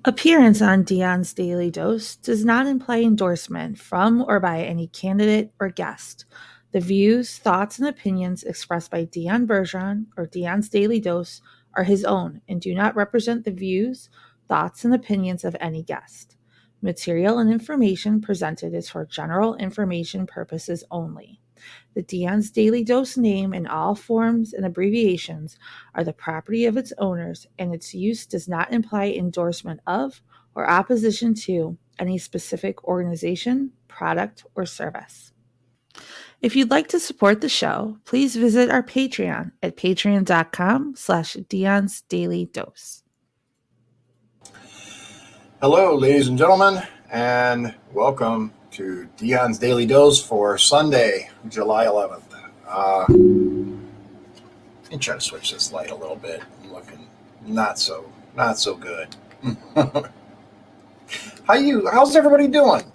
Appearance on Dion's Daily Dose does not imply endorsement from or by any candidate or guest. The views, thoughts, and opinions expressed by Dion Bergeron or Dion's Daily Dose are his own and do not represent the views, thoughts, and opinions of any guest. Material and information presented is for general information purposes only. The Dion's Daily Dose name in all forms and abbreviations are the property of its owners, and its use does not imply endorsement of or opposition to any specific organization, product, or service. If you'd like to support the show, please visit our Patreon at patreon.com/Dion's Daily Dose. Hello, ladies and gentlemen, and welcome to Dion's Daily Dose for Sunday, July 11th. Let me try to switch this light a little bit. I'm looking not so good. How's everybody doing?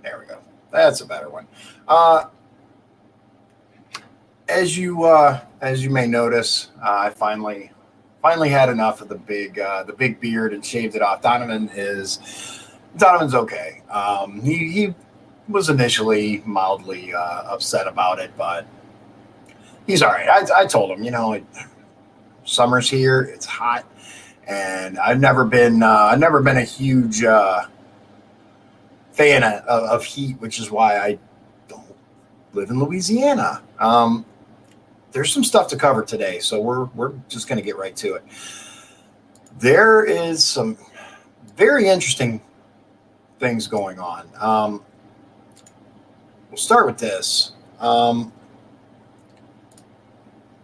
There we go. That's a better one. As you may notice, I finally had enough of the big beard and shaved it off. Donovan's okay. He was initially mildly upset about it, but he's all right. I told him, summer's here, it's hot, and I've never been a huge fan of heat, which is why I don't live in Louisiana. There's some stuff to cover today, so we're just going to get right to it. There is some very interesting things going on. We'll start with this.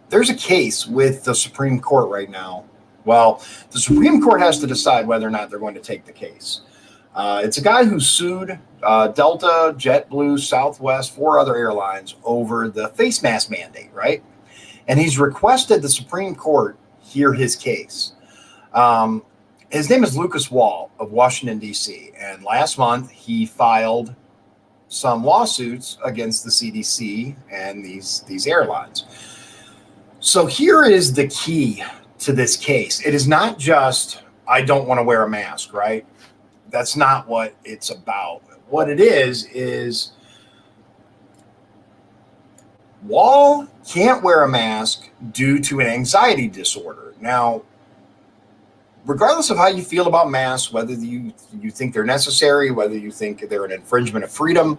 There's a case with the Supreme Court right now. Well, the Supreme Court has to decide whether or not they're going to take the case. It's a guy who sued Delta, JetBlue, Southwest, 4 other airlines over the face mask mandate, right? And he's requested the Supreme Court hear his case. His name is Lucas Wall of Washington, D.C., and last month he filed some lawsuits against the CDC and these airlines. So here is the key to this case. It is not just, I don't want to wear a mask, right? That's not what it's about. What it is Wall can't wear a mask due to an anxiety disorder. Now, regardless of how you feel about masks, whether you think they're necessary, whether you think they're an infringement of freedom,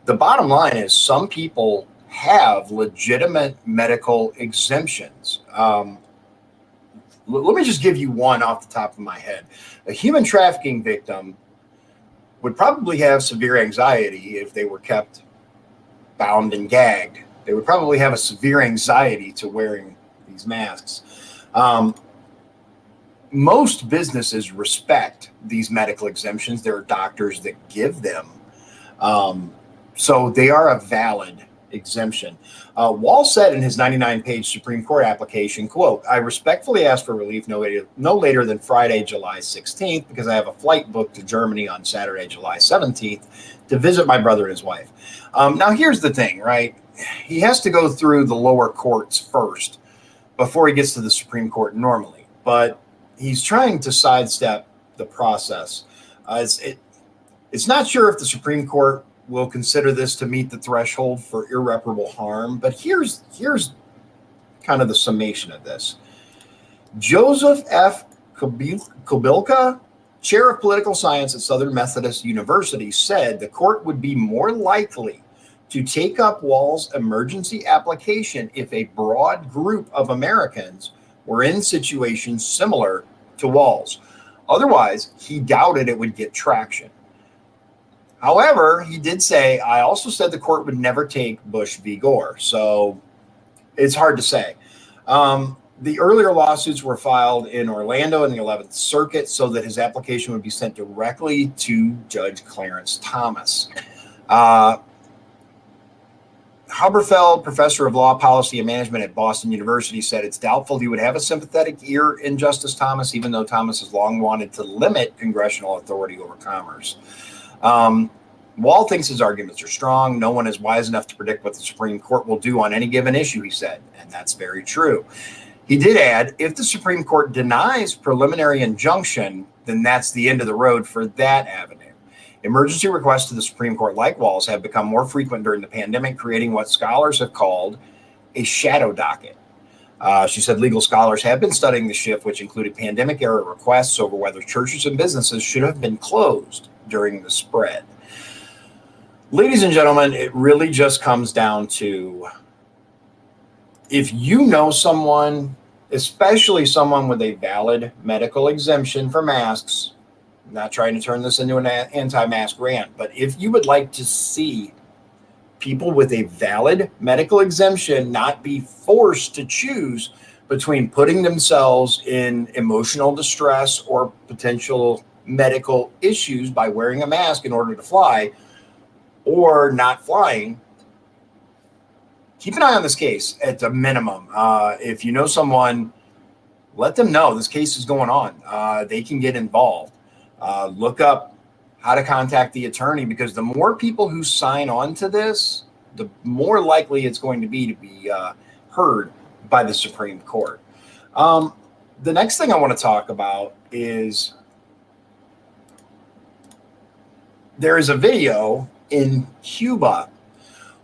the bottom line is some people have legitimate medical exemptions. Let me just give you one off the top of my head. A human trafficking victim would probably have severe anxiety if they were kept bound and gagged. They would probably have a severe anxiety to wearing these masks. Most businesses respect these medical exemptions. There are doctors that give them. So they are a valid exemption. Wall said in his 99-page Supreme Court application, quote, "I respectfully ask for relief no later than Friday, July 16th, because I have a flight booked to Germany on Saturday, July 17th, to visit my brother and his wife." Now, here's the thing, right? He has to go through the lower courts first before he gets to the Supreme Court normally. But he's trying to sidestep the process. It's not sure if the Supreme Court will consider this to meet the threshold for irreparable harm, but here's kind of the summation of this. Joseph F. Kubilka, chair of political science at Southern Methodist University, said the court would be more likely to take up Wall's emergency application if a broad group of Americans were in situations similar to Wall's. Otherwise, he doubted it would get traction. However, he did say, I also said the court would never take Bush v. Gore. So it's hard to say. The earlier lawsuits were filed in Orlando in the 11th Circuit so that his application would be sent directly to Judge Clarence Thomas. Haberfeld, professor of law, policy, and management at Boston University, said it's doubtful he would have a sympathetic ear in Justice Thomas, even though Thomas has long wanted to limit congressional authority over commerce. Wall thinks his arguments are strong. No one is wise enough to predict what the Supreme Court will do on any given issue, he said, and that's very true. He did add, if the Supreme Court denies preliminary injunction, then that's the end of the road for that avenue. Emergency requests to the Supreme Court, like Walz, have become more frequent during the pandemic, creating what scholars have called a shadow docket. She said legal scholars have been studying the shift, which included pandemic-era requests over whether churches and businesses should have been closed during the spread. Ladies and gentlemen, it really just comes down to, if you know someone, especially someone with a valid medical exemption for masks, I'm not trying to turn this into an anti-mask rant, but if you would like to see people with a valid medical exemption not be forced to choose between putting themselves in emotional distress or potential medical issues by wearing a mask in order to fly or not flying, keep an eye on this case at a minimum. If you know someone, let them know this case is going on. They can get involved. Look up how to contact the attorney, because the more people who sign on to this, the more likely it's going to be heard by the Supreme Court. The next thing I want to talk about is there is a video in Cuba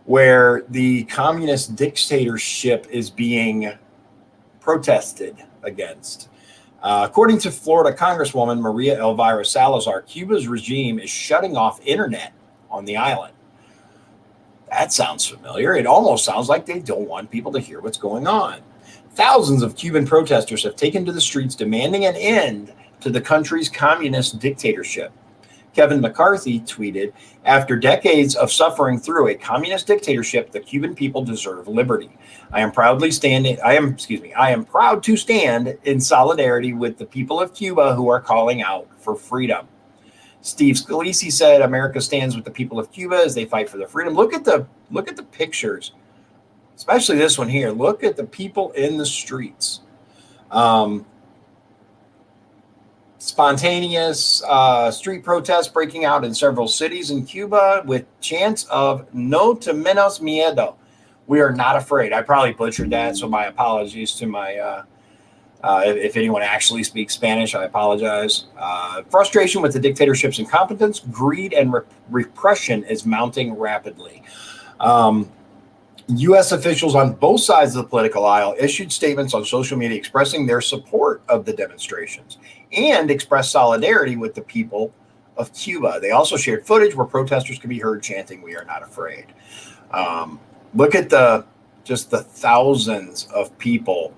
where the communist dictatorship is being protested against. According to Florida Congresswoman Maria Elvira Salazar, Cuba's regime is shutting off internet on the island. That sounds familiar. It almost sounds like they don't want people to hear what's going on. Thousands of Cuban protesters have taken to the streets demanding an end to the country's communist dictatorship. Kevin McCarthy tweeted, "After decades of suffering through a communist dictatorship, the Cuban people deserve liberty. I am proud to stand in solidarity with the people of Cuba who are calling out for freedom." Steve Scalise said, "America stands with the people of Cuba as they fight for their freedom." Look at the pictures, especially this one here. Look at the people in the streets. Spontaneous street protests breaking out in several cities in Cuba with chants of "No tenemos miedo." We are not afraid. I probably butchered that, so my apologies to my if anyone actually speaks Spanish, I apologize. Frustration with the dictatorship's incompetence, greed, and repression is mounting rapidly. U.S. officials on both sides of the political aisle issued statements on social media expressing their support of the demonstrations and expressed solidarity with the people of Cuba. They also shared footage where protesters could be heard chanting, "We are not afraid." Look at the thousands of people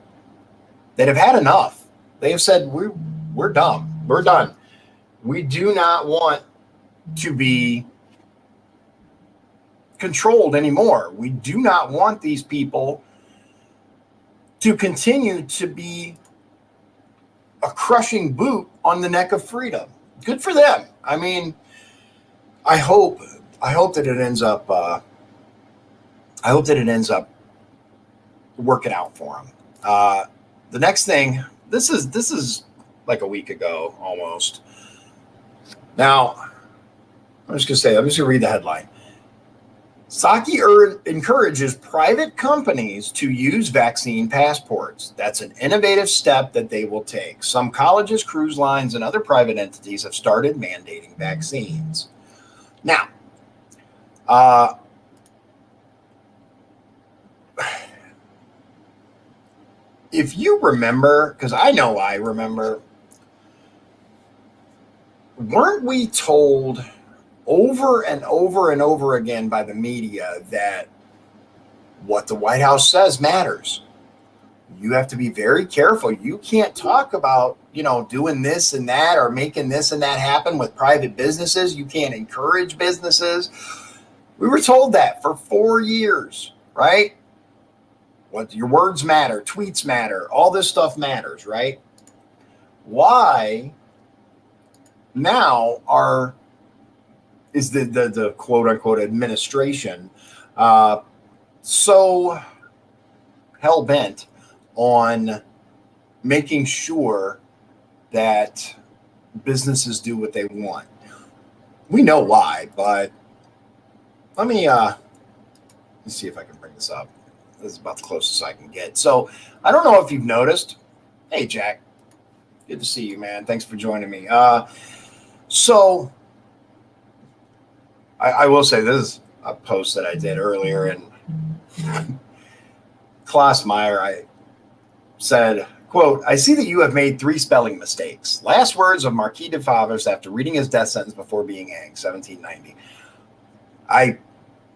that have had enough. They have said, we're done. We're done. We do not want to be controlled anymore. We do not want these people to continue to be a crushing boot on the neck of freedom. Good for them. I mean, I hope that it ends up working out for them. The next thing, this is like a week ago almost. Now, I'm just gonna read the headline. Psaki encourages private companies to use vaccine passports. That's an innovative step that they will take. Some colleges, cruise lines, and other private entities have started mandating vaccines. Now, if you remember, because I know I remember, weren't we told over and over and over again by the media that what the White House says matters? You have to be very careful. You can't talk about, doing this and that or making this and that happen with private businesses. You can't encourage businesses. We were told that for 4 years, right? What your words matter, tweets matter, all this stuff matters, right? Why now is the quote unquote administration so hell bent on making sure that businesses do what they want? We know why, but let me see if I can bring this up. This is about the closest I can get. So I don't know if you've noticed. Hey, Jack. Good to see you, man. Thanks for joining me. So I will say this is a post that I did earlier, and Klaus Meyer, I said, quote, I see that you have made 3 spelling mistakes. Last words of Marquis de Favres after reading his death sentence before being hanged, 1790.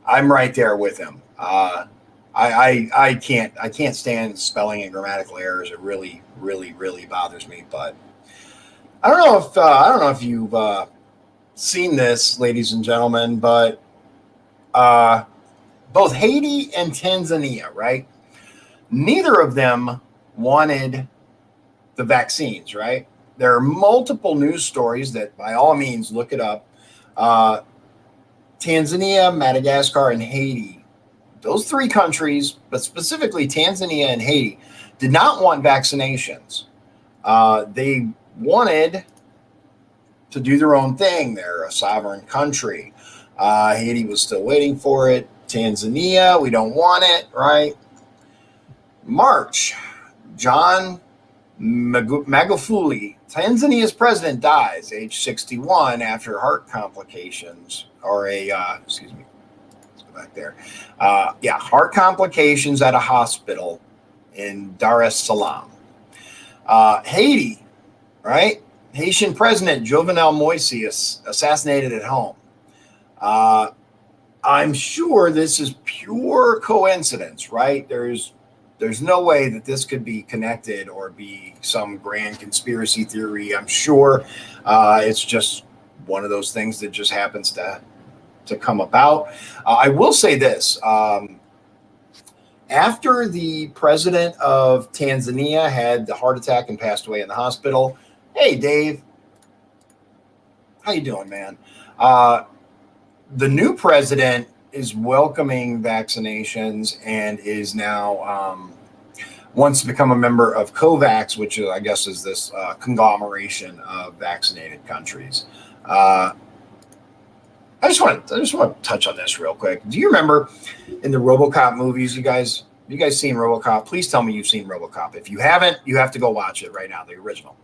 I'm right there with him. I can't stand spelling and grammatical errors. It really, really, really bothers me. But I don't know if you've seen this, ladies and gentlemen, but both Haiti and Tanzania, right? Neither of them wanted the vaccines, right? There are multiple news stories that, by all means, look it up. Tanzania, Madagascar, and Haiti, those 3 countries, but specifically Tanzania and Haiti, did not want vaccinations. They wanted to do their own thing. They're a sovereign country. Haiti was still waiting for it. Tanzania, we don't want it, right? March, John Magufuli, Tanzania's president, dies age 61 after heart complications, or excuse me, let's go back there. Heart complications at a hospital in Dar es Salaam. Haiti, right? Haitian President Jovenel Moise assassinated at home. I'm sure this is pure coincidence, right? There's no way that this could be connected or be some grand conspiracy theory. I'm sure it's just one of those things that just happens to come about. I will say this. After the president of Tanzania had the heart attack and passed away in the hospital, hey, Dave, how you doing, man? The new president is welcoming vaccinations and is now wants to become a member of COVAX, which I guess is this conglomeration of vaccinated countries. I just want to touch on this real quick. Do you remember in the RoboCop movies? You guys seen RoboCop? Please tell me you've seen RoboCop. If you haven't, you have to go watch it right now. The original.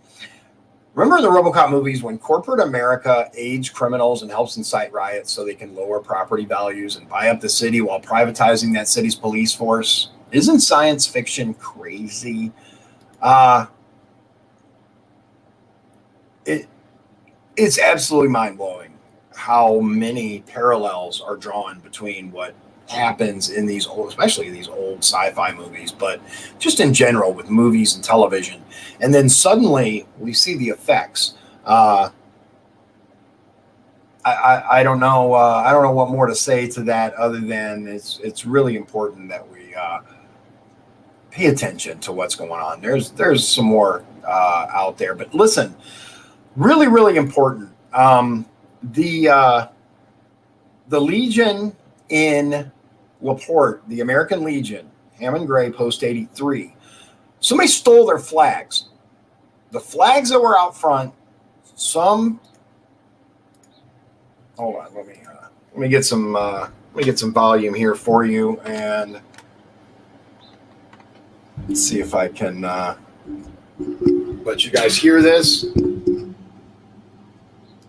Remember in the RoboCop movies when corporate America aids criminals and helps incite riots so they can lower property values and buy up the city while privatizing that city's police force? Isn't science fiction crazy? It's absolutely mind-blowing how many parallels are drawn between what happens in these old, especially these old sci-fi movies, but just in general with movies and television. And then suddenly we see the effects. I don't know. I don't know what more to say to that other than it's really important that we pay attention to what's going on. There's some more out there, but listen, really, really important. The Legion in Laporte, the American Legion, Hammond Gray, Post 83. Somebody stole their flags. The flags that were out front. Hold on, let me get some volume here for you, and let's see if I can let you guys hear this.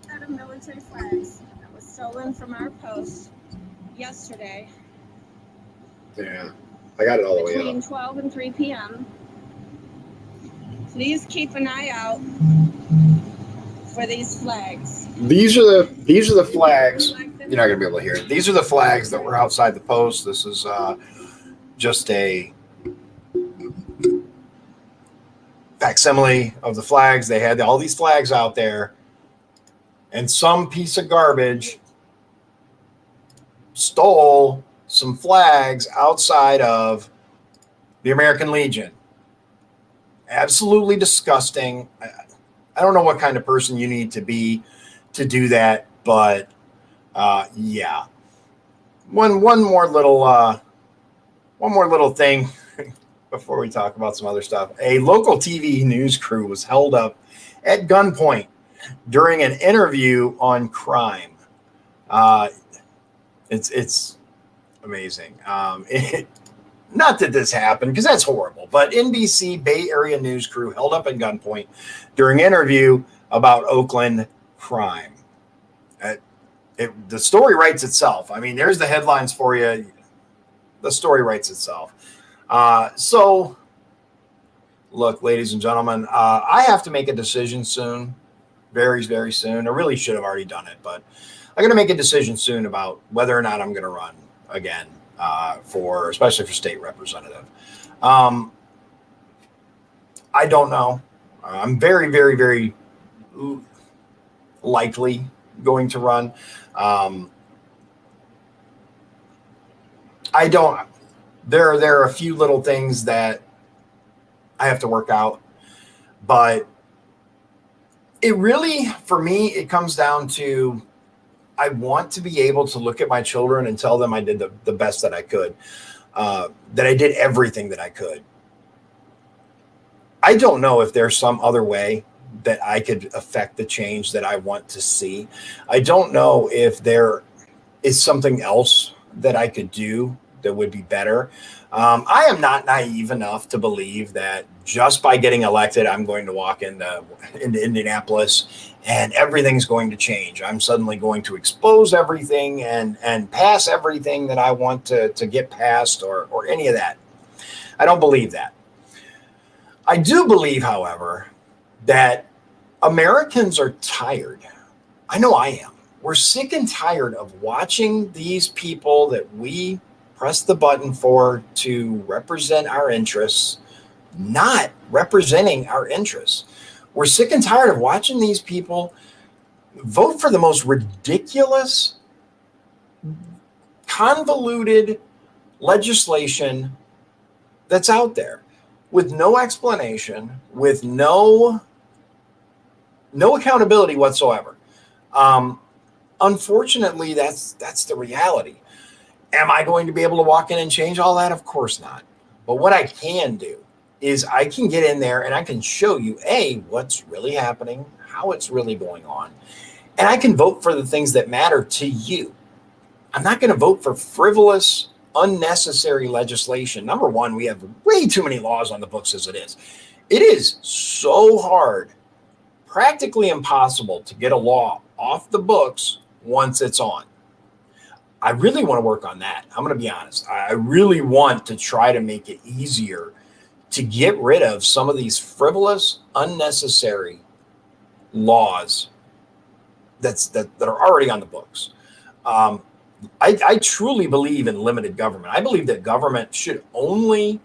Set of military flags that was stolen from our post yesterday. Yeah, I got it all the way up. Between 12 and 3 p.m. Please keep an eye out for these flags. These are the flags. You're not gonna be able to hear it. These are the flags that were outside the post. This is just a facsimile of the flags. They had all these flags out there, and some piece of garbage stole some flags outside of the American Legion. Absolutely disgusting. I don't know what kind of person you need to be to do that, but yeah. One more little thing before we talk about some other stuff. A local TV news crew was held up at gunpoint during an interview on crime. It's amazing. not that this happened because that's horrible, but NBC Bay Area news crew held up at gunpoint during interview about Oakland crime. The story writes itself. I mean, there's the headlines for you. The story writes itself. So, look, ladies and gentlemen, I have to make a decision soon, very, very soon. I really should have already done it, but I'm going to make a decision soon about whether or not I'm going to run again especially for state representative. I don't know. I'm very, very, very likely going to run. I don't. There are a few little things that I have to work out, but it really, for me, it comes down to I want to be able to look at my children and tell them I did the best that I could, that I did everything that I could. I don't know if there's some other way that I could affect the change that I want to see. I don't know if there is something else that I could do that would be better. I am not naive enough to believe that just by getting elected, I'm going to walk into Indianapolis and everything's going to change. I'm suddenly going to expose everything and pass everything that I want to get passed or any of that. I don't believe that. I do believe, however, that Americans are tired. I know I am. We're sick and tired of watching these people that we press the button for to represent our interests, not representing our interests. We're sick and tired of watching these people vote for the most ridiculous, convoluted legislation that's out there with no explanation, with no accountability whatsoever. Unfortunately, that's the reality. Am I going to be able to walk in and change all that? Of course not. But what I can do is I can get in there and I can show you, what's really happening, how it's really going on. And I can vote for the things that matter to you. I'm not going to vote for frivolous, unnecessary legislation. Number one, we have way too many laws on the books as it is. It is so hard, practically impossible to get a law off the books once it's on. I really want to work on that. I'm going to be honest. I really want to try to make it easier to get rid of some of these frivolous, unnecessary laws that are already on the books. I truly believe in limited government. I believe that government should only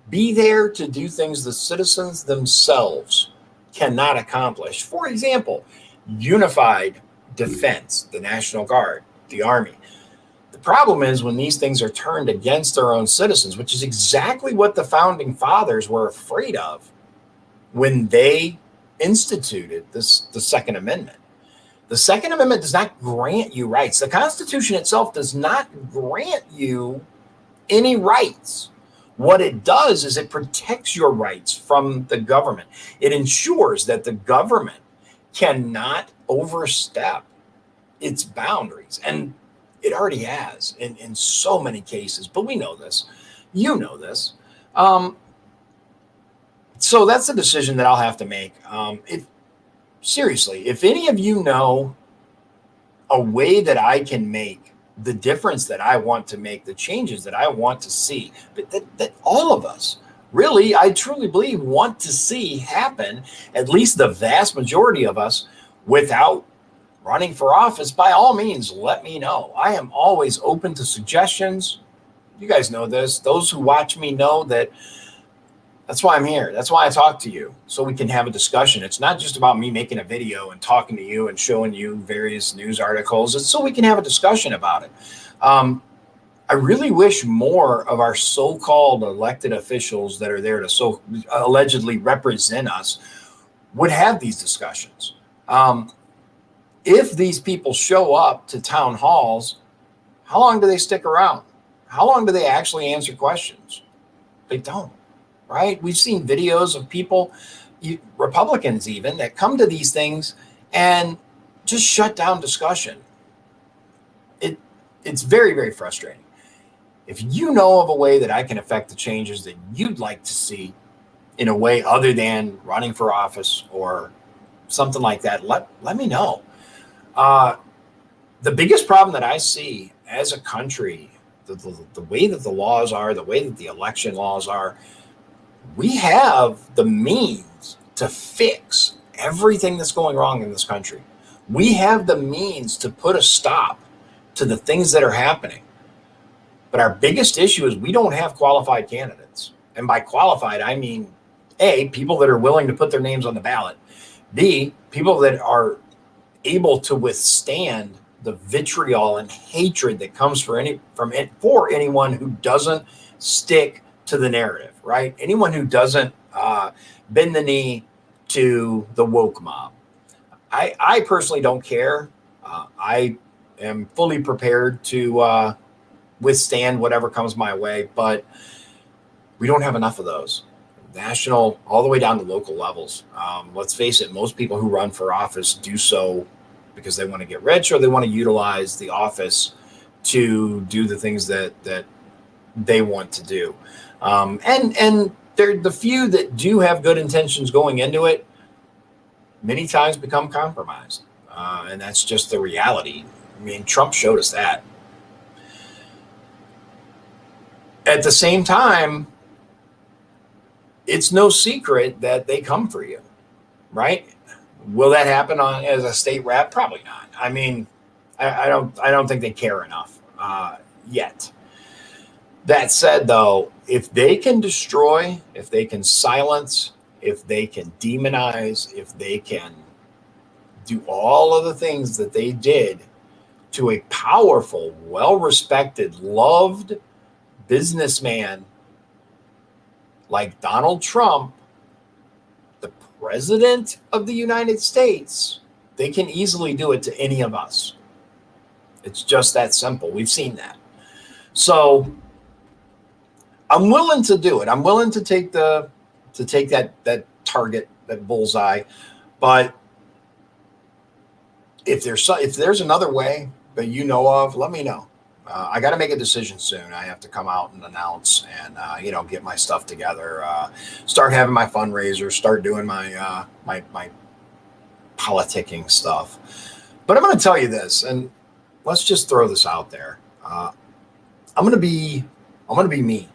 be there to do things the citizens themselves cannot accomplish. For example, unified defense, the National Guard, the Army. The problem is when these things are turned against their own citizens, which is exactly what the founding fathers were afraid of when they instituted the Second Amendment. The Second Amendment does not grant you rights. The Constitution itself does not grant you any rights. What it does is it protects your rights from the government. It ensures that the government cannot overstep its boundaries. And it already has in so many cases, but we know this. You know this. So that's the decision that I'll have to make. Seriously, if any of you know a way that I can make the difference that I want to make, the changes that I want to see, but that all of us really, I truly believe, want to see happen, at least the vast majority of us, without running for office, by all means, let me know. I am always open to suggestions. You guys know this. Those who watch me know that that's why I'm here. That's why I talk to you, so we can have a discussion. It's not just about me making a video and talking to you and showing you various news articles. It's so we can have a discussion about it. I really wish more of our so-called elected officials that are there to so allegedly represent us would have these discussions. If these people show up to town halls, how long do they stick around? How long do they actually answer questions? They don't, right? We've seen videos of people, Republicans even, that come to these things and just shut down discussion. It's very, very frustrating. If you know of a way that I can affect the changes that you'd like to see in a way other than running for office or something like that, let me know. The biggest problem that I see as a country, the way that the laws are, the way that the election laws are, we have the means to fix everything that's going wrong in this country. We have the means to put a stop to the things that are happening. But our biggest issue is we don't have qualified candidates. And by qualified, I mean, A, people that are willing to put their names on the ballot. B, people that are able to withstand the vitriol and hatred that comes for anyone who doesn't stick to the narrative, right? Anyone who doesn't bend the knee to the woke mob. I personally don't care. I am fully prepared to withstand whatever comes my way, but we don't have enough of those. National, all the way down to local levels. Let's face it, most people who run for office do so because they want to get rich or they want to utilize the office to do the things that they want to do. And they're the few that do have good intentions going into it, many times become compromised. And that's just the reality. I mean, Trump showed us that. At the same time, it's no secret that they come for you, right? Will that happen as a state rep? Probably not. I mean, I don't think they care enough yet. That said, though, if they can destroy, if they can silence, if they can demonize, if they can do all of the things that they did to a powerful, well-respected, loved businessman like Donald Trump, the president of the United States, they can easily do it to any of us. It's just that simple. We've seen that. So I'm willing to do it. I'm willing to take that target, that bullseye. But if there's another way that you know of, let me know. I got to make a decision soon. I have to come out and announce and get my stuff together, start having my fundraisers, start doing my my politicking stuff. But I'm going to tell you this, and let's just throw this out there. I'm going to be me.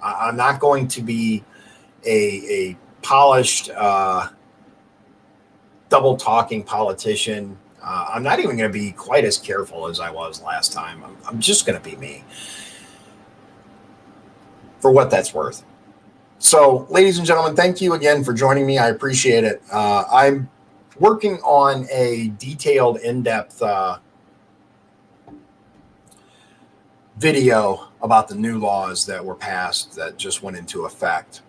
I'm not going to be a polished, double talking politician. I'm not even going to be quite as careful as I was last time. I'm just going to be me for what that's worth. So, ladies and gentlemen, thank you again for joining me. I appreciate it. I'm working on a detailed, in-depth video about the new laws that were passed that just went into effect.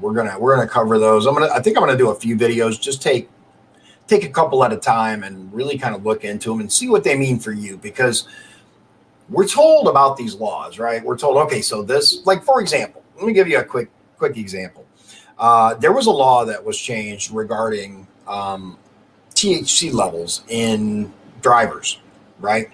We're gonna cover those. I think I'm gonna do a few videos. Just take a couple at a time and really kind of look into them and see what they mean for you, because we're told about these laws, right? We're told, okay, so this, like, for example, let me give you a quick example. There was a law that was changed regarding THC levels in drivers, right?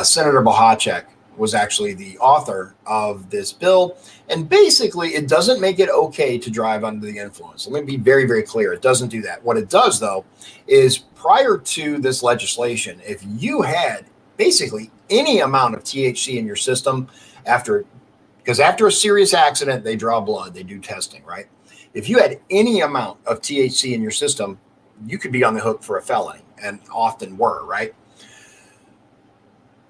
Senator Bohacek was actually the author of this bill. And basically, it doesn't make it okay to drive under the influence. Let me be very, very clear. It doesn't do that. What it does, though, is prior to this legislation, if you had basically any amount of THC in your system because after a serious accident, they draw blood, they do testing, right? If you had any amount of THC in your system, you could be on the hook for a felony, and often were, right?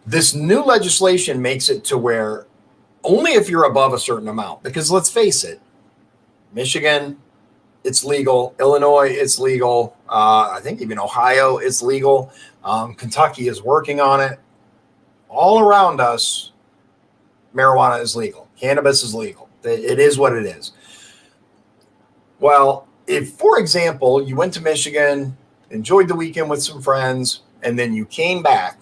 This new legislation makes it to where only if you're above a certain amount, because let's face it, Michigan, it's legal. Illinois, it's legal. I think even Ohio, it's legal. Kentucky is working on it. All around us, marijuana is legal. Cannabis is legal. It is what it is. Well, if, for example, you went to Michigan, enjoyed the weekend with some friends, and then you came back,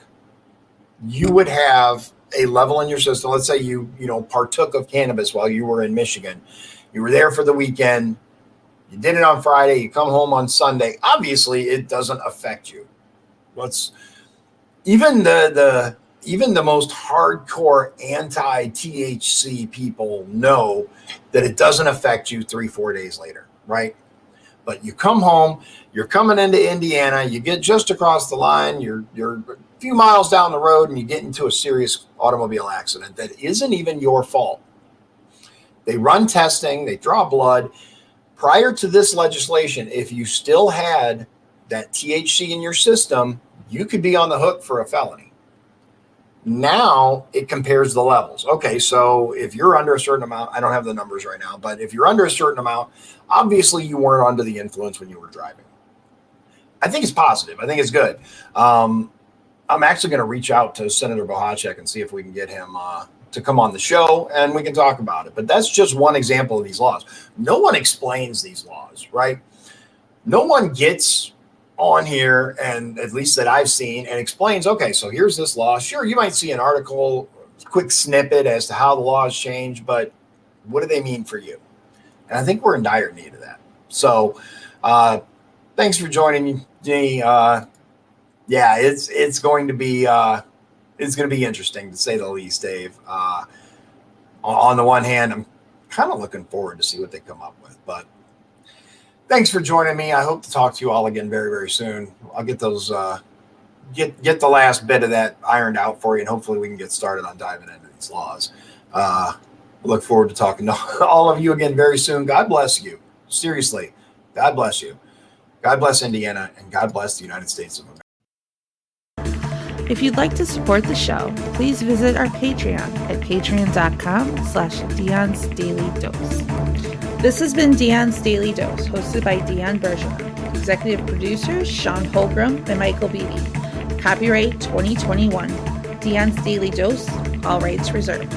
you would have a level in your system. Let's say you partook of cannabis while you were in Michigan. You were there for the weekend. You did it on Friday. You come home on Sunday. Obviously, it doesn't affect you. Even the even the most hardcore anti-THC people know that it doesn't affect you 3-4 days later, right? But you come home, you're coming into Indiana, you get just across the line, you're a few miles down the road, and you get into a serious automobile accident that isn't even your fault. They run testing, they draw blood. Prior to this legislation, if you still had that THC in your system, you could be on the hook for a felony. Now it compares the levels. Okay, so if you're under a certain amount, I don't have the numbers right now, but if you're under a certain amount, obviously you weren't under the influence when you were driving. I think it's positive. I think it's good. I'm actually going to reach out to Senator Bohacek and see if we can get him to come on the show and we can talk about it. But that's just one example of these laws. No one explains these laws, right? No one gets on here, and at least that I've seen, and explains, okay, so here's this law. Sure, you might see an article, quick snippet as to how the laws change, but what do they mean for you? And I think we're in dire need of that. So thanks for joining me. Yeah, it's going to be interesting to say the least, Dave. On the one hand, I'm kind of looking forward to see what they come up with, but thanks for joining me. I hope to talk to you all again very, very soon. I'll get those get the last bit of that ironed out for you, and hopefully we can get started on diving into these laws. Look forward to talking to all of you again very soon. God bless you. Seriously, God bless you. God bless Indiana, and God bless the United States of America. If you'd like to support the show, please visit our Patreon at patreon.com/Dion's Daily Dose. This has been Dion's Daily Dose, hosted by Dion Bergeron. Executive producers Sean Holgram and Michael Beebe. Copyright 2021. Dion's Daily Dose, all rights reserved.